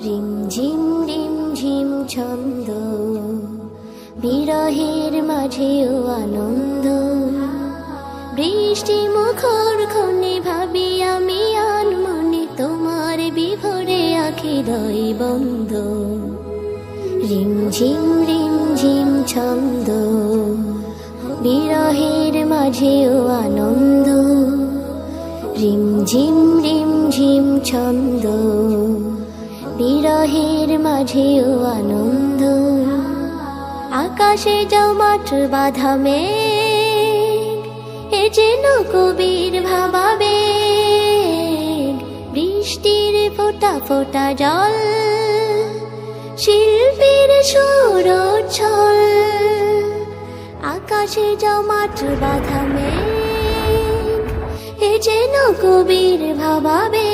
রিম ঝিম ছন্দ, বিরহের মাঝেও আনন্দ। বৃষ্টি মুখর ক্ষণে ভাবি আমি আনমনে, তোমার বিভোরে আখি দই বন্ধ। রিম ঝিম ছন্দ, বিরহের মাঝেও আনন্দ। রিম ঝিম ছন্দ, বিরহের মাঝেও আনন্দ। আকাশে জমাট বাঁধা মেঘ, এ যেন কবির ভাবাবে। বৃষ্টির ফোঁটা ফোঁটা জল, শিল্পীর সুরচ্ছল। আকাশে জমাট বাঁধা মেঘ, এ যেন কবির ভাবাবে।